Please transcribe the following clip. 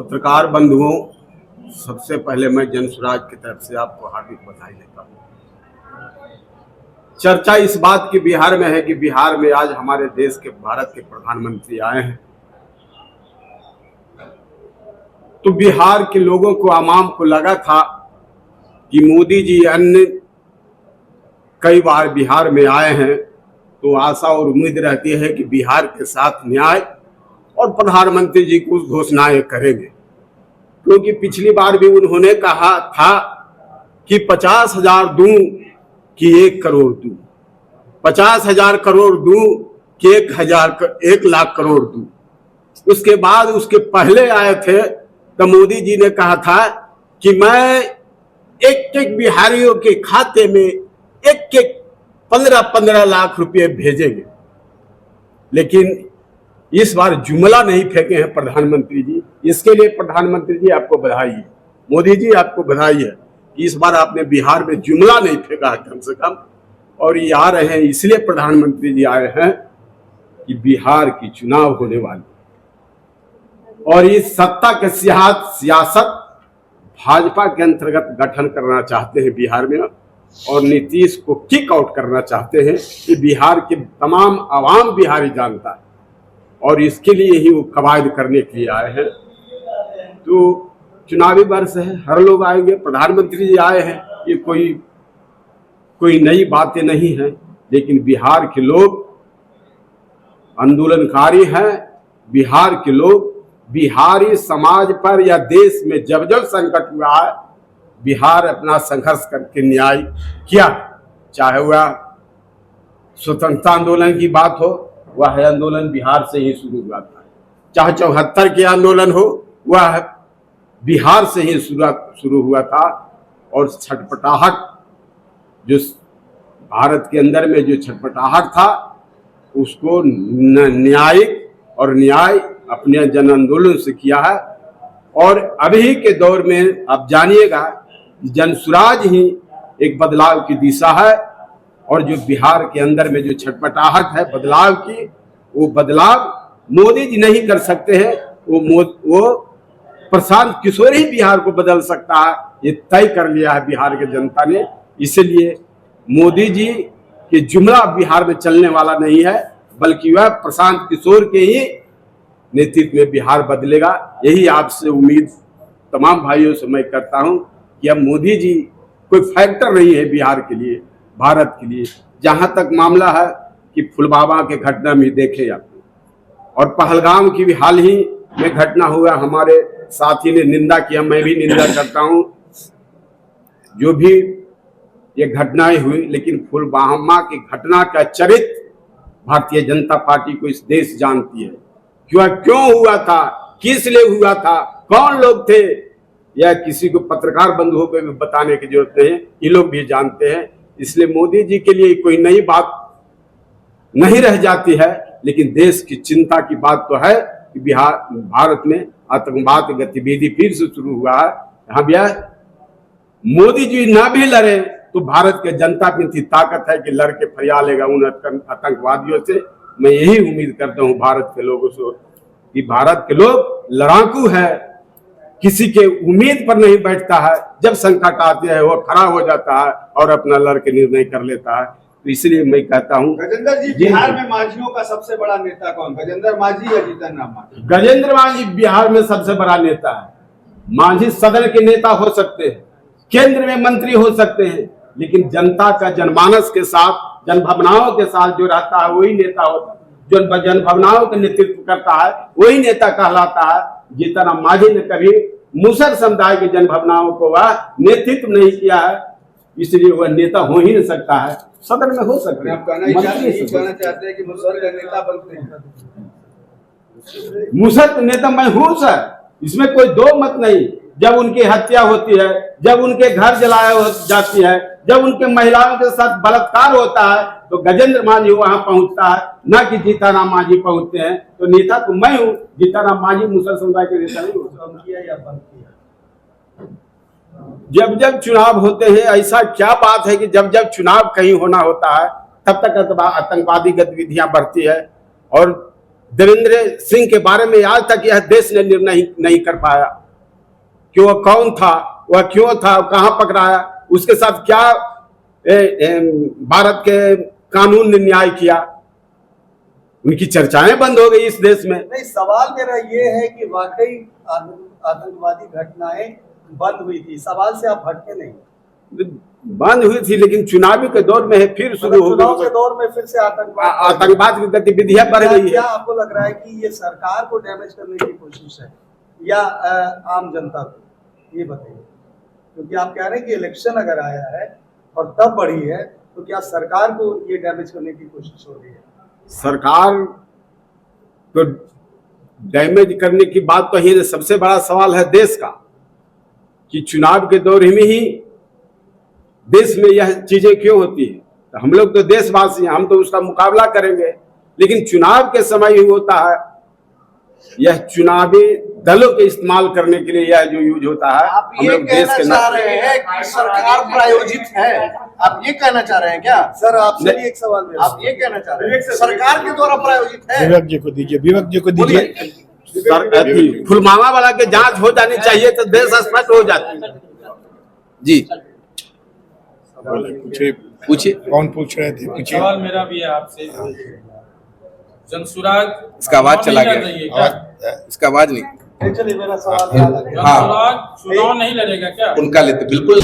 पत्रकार बंधुओं, सबसे पहले मैं जनसुराज की तरफ से आपको हार्दिक बधाई देता हूँ। चर्चा इस बात की बिहार में है कि बिहार में आज हमारे देश के भारत के प्रधानमंत्री आए हैं, तो बिहार के लोगों को, आवाम को लगा था कि मोदी जी अन्य कई बार बिहार में आए हैं, तो आशा और उम्मीद रहती है कि बिहार के साथ न्याय और प्रधानमंत्री जी कुछ घोषणाएं करेंगे, क्योंकि पिछली बार भी उन्होंने कहा था कि 50,000 दूं कि 1 करोड़ दूं, 50,000 करोड़ दूं कि 1 लाख करोड़ दूं। उसके बाद उसके पहले आए थे तो मोदी जी ने कहा था कि मैं एक बिहारियों के खाते में एक 15-15 लाख रुपए भेजेंगे। लेकिन इस बार जुमला नहीं फेंके हैं प्रधानमंत्री जी। इसके लिए प्रधानमंत्री जी आपको बधाई है, मोदी जी आपको बधाई है कि इस बार आपने बिहार में जुमला नहीं फेंका है कम से कम। और ये आ रहे हैं इसलिए प्रधानमंत्री जी आए हैं कि बिहार की चुनाव होने वाली और इस सत्ता के सियासत भाजपा के अंतर्गत गठन करना चाहते हैं बिहार में, और नीतीश को किक आउट करना चाहते हैं कि बिहार के तमाम आवाम बिहारी जानता है, और इसके लिए ही वो कवायद करने के लिए आए हैं। तो चुनावी वर्ष है, हर लोग आएंगे, प्रधानमंत्री जी आए हैं, ये कोई नई बातें नहीं है। लेकिन बिहार के लोग आंदोलनकारी हैं, बिहार के लोग बिहारी समाज पर या देश में जब जब संकट हुआ है, बिहार अपना संघर्ष करके न्याय किया। चाहे वह स्वतंत्रता आंदोलन की बात हो, वह आंदोलन बिहार से ही शुरू हुआ था। चाहे 74 के आंदोलन हो, वह बिहार से ही शुरू हुआ था। और छटपटाहट, जो भारत के अंदर में जो छटपटाहट था, उसको न्यायिक और न्याय अपने जन आंदोलन से किया है। और अभी के दौर में आप जानिएगा, जनसुराज ही एक बदलाव की दिशा है। और जो बिहार के अंदर में जो छटपटाहट है बदलाव की, वो बदलाव मोदी जी नहीं कर सकते हैं, वो प्रशांत किशोर ही बिहार को बदल सकता है। ये तय कर लिया है बिहार के जनता ने। इसलिए मोदी जी के जुमला बिहार में चलने वाला नहीं है, बल्कि वह प्रशांत किशोर के ही नेतृत्व में बिहार बदलेगा। यही आपसे उम्मीद तमाम भाइयों से मैं करता हूं कि अब मोदी जी कोई फैक्टर नहीं है बिहार के लिए, भारत के लिए। जहां तक मामला है कि पुलवामा के घटना में देखे आप, और पहलगाम की भी हाल ही में घटना हुआ, हमारे साथी ने निंदा किया, मैं भी निंदा करता हूं जो भी ये घटनाएं हुई। लेकिन पुलवामा की घटना का चरित्र भारतीय जनता पार्टी को इस देश जानती है, क्यों हुआ था, किस लिए हुआ था, कौन लोग थे, या किसी को पत्रकार बंधुओं को भी बताने की जरूरत नहीं है, ये लोग भी जानते हैं। इसलिए मोदी जी के लिए कोई नई बात नहीं रह जाती है। लेकिन देश की चिंता की बात तो है कि भारत में आतंकवाद की गतिविधि फिर से शुरू हुआ है। यहाँ भी मोदी जी ना भी लड़े तो भारत के जनता की इतनी ताकत है कि लड़के फरिया लेगा उन आतंकवादियों से। मैं यही उम्मीद करता हूँ भारत के लोगों से कि भारत के लोग लड़ाकू है, किसी के उम्मीद पर नहीं बैठता है, जब संकट आते हैं वो खड़ा हो जाता है और अपना लड़के निर्णय कर लेता है। तो इसलिए मैं कहता हूँ, गजेंद्र जी, बिहार में मांझियों का सबसे बड़ा नेता कौन, गजेंद्र मांझी या जीतन राम मांझी? गजेंद्र मांझी बिहार में सबसे बड़ा नेता है। मांझी सदन के नेता हो सकते हैं, केंद्र में मंत्री हो सकते हैं, लेकिन जनता का जनमानस के साथ, जनभावनाओं के साथ जो रहता है वही नेता होता है। जो जनभावनाओं का नेतृत्व करता है वही नेता कहलाता है। जीतन राम मांझी ने कभी मुसर समुदाय की जनभावनाओं को वह नेतृत्व नहीं किया है, इसलिए वह नेता हो ही नहीं सकता है। सदन में हो सकते हैं, आप कहना चाहते हैं कि मुसर का नेता बनते हैं? मुसर नेता मैं हूं सर, इसमें कोई दो मत नहीं। जब उनकी हत्या होती है, जब उनके घर जलाया जाती है, जब उनके महिलाओं के साथ बलात्कार होता है, तो गजेंद्र मांझी वहां पहुंचता है, ना कि जीतन राम मांझी पहुंचते हैं। तो नेता तो मैं हूं, जीतन राम मांझी मुसर समुदाय के नेता नहीं हो। जब जब चुनाव होते हैं, ऐसा क्या बात है कि जब जब चुनाव कहीं होना होता है तब तक आतंकवादी गतिविधियां बढ़ती है। और देवेंद्र सिंह के बारे में आज तक यह देश ने निर्णय नहीं कर पाया कि वह कौन था, वह क्यों था, कहां पकड़ाया, उसके साथ क्या भारत के कानून ने न्याय किया। उनकी चर्चाएं बंद हो गई इस देश में। नहीं, सवाल मेरा ये है कि वाकई आतंकवादी घटनाएं बंद हुई थी, सवाल से आप हटके नहीं। बंद हुई थी, लेकिन चुनावी के दौर में है फिर शुरू हो चुनाव के दौर में फिर से आतंकवाद की गतिविधियां बढ़ गई है। क्या आपको लग रहा है कि ये सरकार को डैमेज करने की कोशिश है या आम जनता को, ये बताइए। क्योंकि आप कह रहे हैं कि इलेक्शन अगर आया है और तब बढ़ी है, तो क्या सरकार को ये डैमेज करने की कोशिश हो रही है? सरकार को डैमेज करने की बात तो ही सबसे बड़ा सवाल है देश का, कि चुनाव के दौर में ही देश में यह चीजें क्यों होती है। तो हम लोग तो देशवासी हैं, हम तो उसका मुकाबला करेंगे, लेकिन चुनाव के समय ही होता है। यह चुनावी दलों के इस्तेमाल करने के लिए यह जो यूज होता है। आप ये कहना चाह रहे हैं कि सरकार प्रायोजित है, आप ये कहना चाह रहे हैं क्या? सर आपसे भी एक सवाल है, आप ये कहना चाह रहे हैं सरकार के द्वारा प्रायोजित है? विवेक जी को दीजिए, विवेक जी को दीजिए। पुलवामा वाला के जांच हो जानी चाहिए तो देश स्पष्ट हो जाती है। जी पूछिए पूछिए। कौन पूछ रहे थे? पूछिए। सवाल मेरा भी है आपसे। जनसुराग इसका आवाज चला नहीं गया। लड़ रही है क्या? इसका आवाज नहीं। चलिए मेरा सवाल याद आ गया। हाँ। जनसुराग चुनाव नहीं लड़ेगा क्या? उनका लेते बिल्कुल।